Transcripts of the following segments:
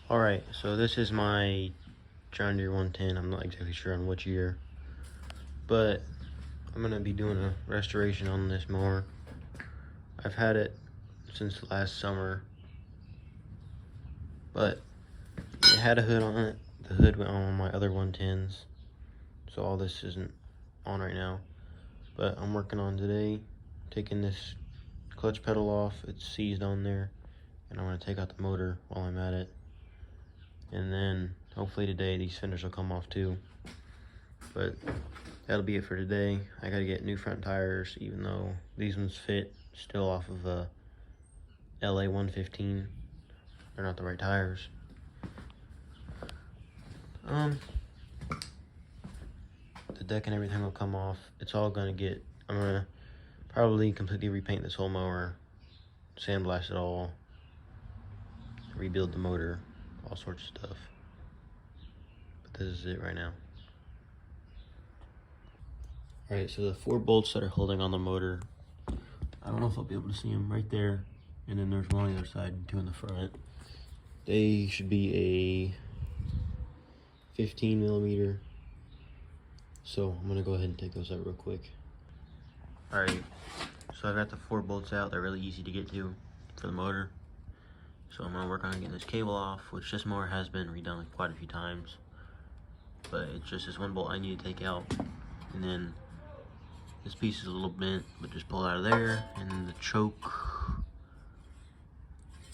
Alright, so this is my John Deere 110. I'm not exactly sure on which year, but I'm going to be doing a restoration on this mower. I've had it since last summer, but it had a hood on it. The hood went on my other 110s, so all this isn't on right now. But I'm working on today, taking this clutch pedal off. It's seized on there, and I'm going to take out the motor while I'm at it. And then hopefully today these fenders will come off too. But that'll be it for today. I gotta get new front tires, even though these ones fit still off of a LA 115. They're not the right tires. The deck and everything will come off. It's all gonna get, I'm gonna probably completely repaint this whole mower, sandblast it all, rebuild the motor, all sorts of stuff. But this is it right now. Alright, so the 4 bolts that are holding on the motor, I don't know if I'll be able to see them right there, and then there's one on the other side and 2 in the front. They should be a 15 millimeter, so I'm gonna go ahead and take those out real quick. Alright, so I've got the 4 bolts out. They're really easy to get to for the motor. So I'm gonna work on getting this cable off, which this mower has been redone quite a few times. But it's just this one bolt I need to take out. And then this piece is a little bent, but just pull it out of there. And then the choke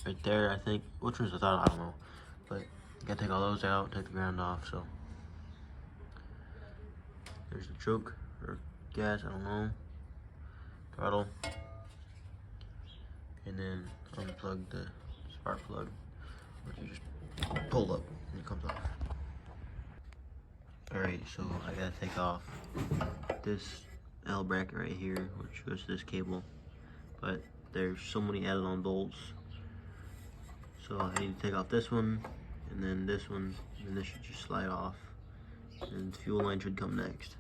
right there, I think. Which one's the thought? I don't know. But you gotta take all those out, take the ground off, so. There's the choke, or gas, I don't know. Throttle. And then unplug the spark plug, which you just pull up and it comes off. Alright, so I gotta take off this L bracket right here, which goes to this cable, but there's so many added on bolts, so I need to take off this one, and then this one, and this should just slide off, and the fuel line should come next.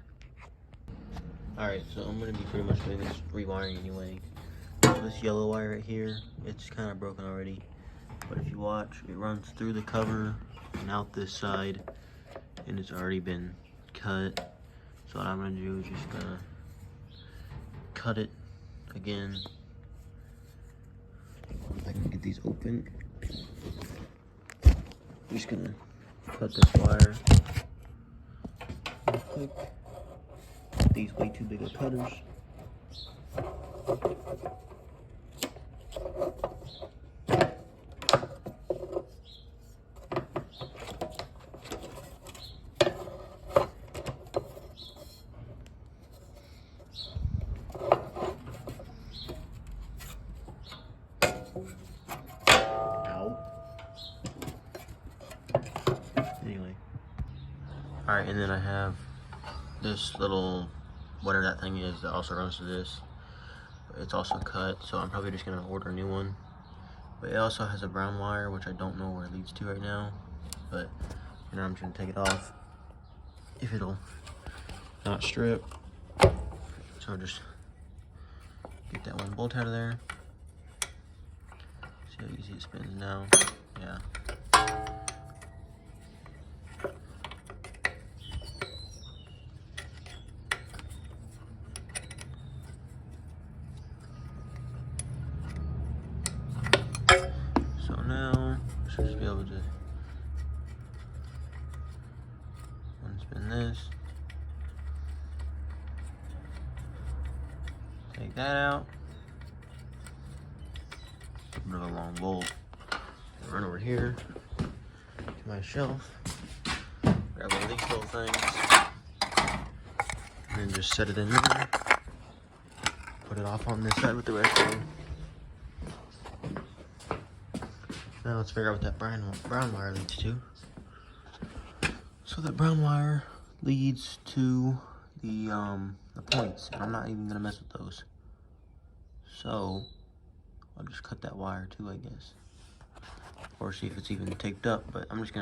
Alright, so I'm gonna be pretty much doing this rewiring anyway. This yellow wire right here, it's kind of broken already, but if you watch, it runs through the cover and out this side, and it's already been cut. So what I'm gonna do is just gonna cut it again. If I can get these open, I'm just gonna cut this wire real quick. These way too big of cutters. Anyway. Alright, and then I have this little, whatever that thing is, that also runs to this. It's also cut, so I'm probably just gonna order a new one. But it also has a brown wire, which I don't know where it leads to right now. But, you know, I'm just gonna take it off if it'll not strip. So I'll just get that one bolt out of there. See how easy it spins now? Yeah. So now, I should just be able to unspin this. Take that out. Another long bolt. Run over here to my shelf. Grab one of these little things. And then just set it in there. Put it off on this side with the rest of them. Now let's figure out what that brown wire leads to. So that brown wire leads to the points, and I'm not even gonna mess with those. So I'll just cut that wire too, I guess, or see if it's even taped up. But I'm not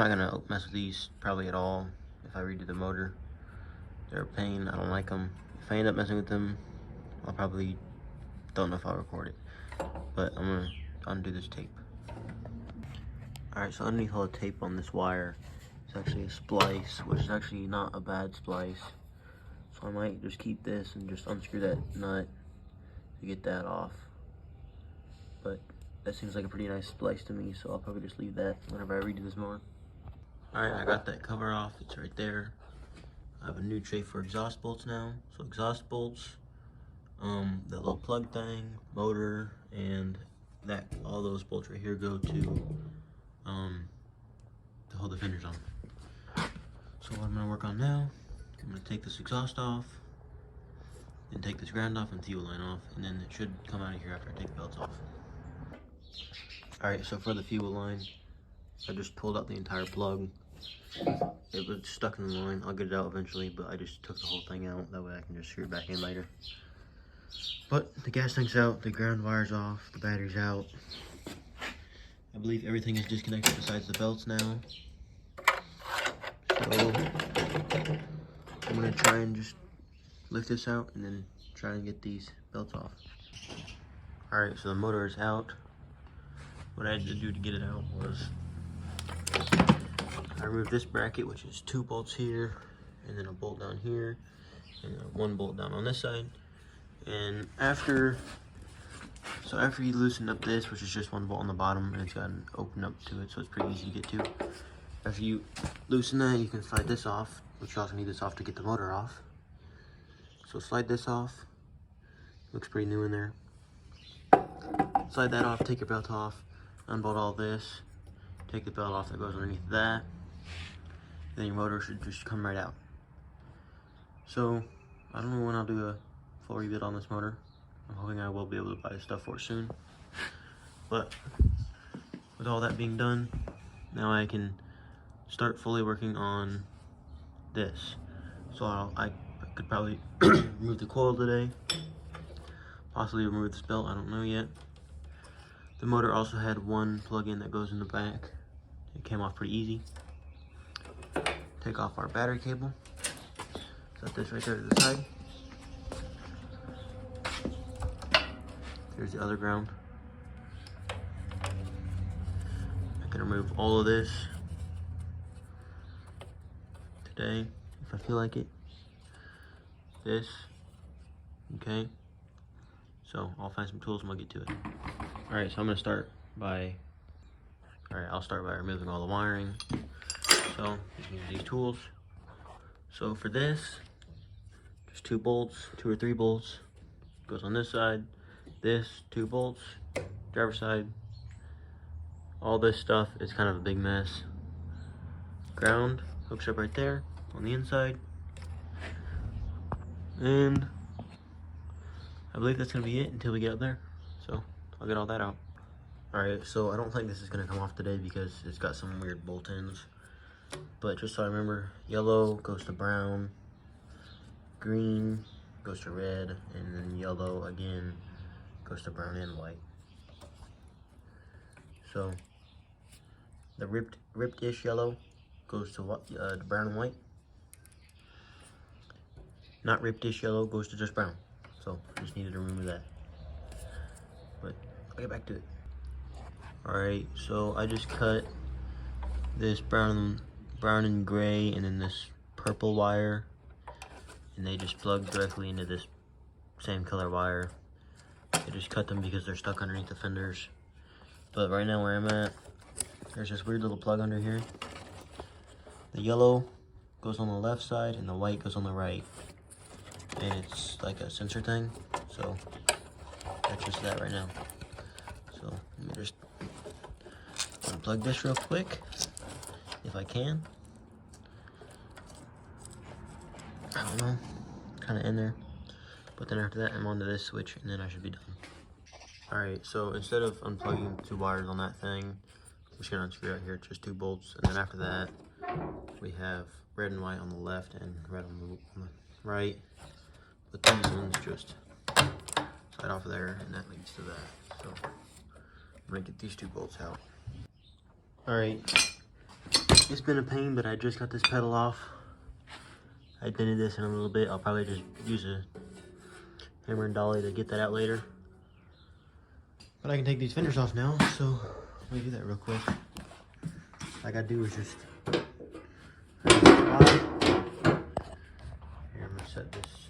gonna mess with these probably at all. If I redo the motor, they're a pain. I don't like them. If I end up messing with them, I'll probably don't know if I'll record it. But I'm gonna undo this tape. Alright, so underneath all the tape on this wire, it's actually a splice, which is actually not a bad splice. So I might just keep this and just unscrew that nut to get that off. But that seems like a pretty nice splice to me, so I'll probably just leave that whenever I redo this more. Alright, I got that cover off, it's right there. I have a new tray for exhaust bolts now. So exhaust bolts, the little plug thing, motor, and that all those bolts right here go to hold the fenders on. So what I'm gonna work on now, I'm gonna take this exhaust off, then take this ground off and fuel line off, and then it should come out of here after I take the belts off. Alright, so for the fuel line, I just pulled out the entire plug. It was stuck in the line. I'll get it out eventually, but I just took the whole thing out. That way I can just screw it back in later. But the gas tank's out, the ground wire's off, the battery's out. I believe everything is disconnected besides the belts now. So I'm gonna try and just lift this out and then try and get these belts off. Alright, so the motor is out. What I had to do to get it out was I removed this bracket, which is 2 bolts here, and then a bolt down here, and 1 bolt down on this side. And after you loosen up this, which is just 1 bolt on the bottom, and it's got an open up to it, so it's pretty easy to get to. After you loosen that, you can slide this off, which you also need this off to get the motor off. So slide this off. Looks pretty new in there. Slide that off, take your belt off, unbolt all this, take the belt off that goes underneath that. Then your motor should just come right out. So I don't know when I'll do a full rebuild on this motor. I'm hoping I will be able to buy stuff for it soon. But with all that being done, now I can start fully working on this. So I could probably remove the coil today, possibly remove this belt, I don't know yet. The motor also had 1 plug-in that goes in the back. It came off pretty easy. Take off our battery cable. Set this right there to the side. There's the other ground. I can remove all of this today if I feel like it. This, okay. So I'll find some tools and we'll get to it. All right, so I'm gonna start by, I'll start by removing all the wiring. So you can use these tools. So for this, just 2 bolts, 2 or 3 bolts, goes on this side. This, 2 bolts, driver's side. All this stuff is kind of a big mess. Ground hooks up right there on the inside. And I believe that's gonna be it until we get up there. So I'll get all that out. Alright, so I don't think this is gonna come off today because it's got some weird bolt-ins. But just so I remember, yellow goes to brown, green goes to red, and then yellow again goes to brown and white. So the ripped-ish yellow goes to brown and white. Not ripped-ish yellow goes to just brown. So I just needed to remove that. But I'll get back to it. Alright, so I just cut this brown and gray and then this purple wire, and they just plug directly into this same color wire. I just cut them because they're stuck underneath the fenders. But right now where I'm at, there's this weird little plug under here. The yellow goes on the left side and the white goes on the right. And it's like a sensor thing, so that's just that right now. So let me just unplug this real quick, if I can. I don't know, kind of in there. But then after that, I'm onto this switch, and then I should be done. Alright, so instead of unplugging 2 wires on that thing, I'm just gonna unscrew out here, just 2 bolts. And then after that, we have red and white on the left and red on the right. But these ones just slide off of there, and that leads to that. So I'm gonna get these 2 bolts out. Alright, it's been a pain, but I just got this pedal off. I dented this in a little bit. I'll probably just use a hammer and dolly to get that out later. But I can take these fenders off now, so let me do that real quick. I gotta do is just here, I'm gonna set this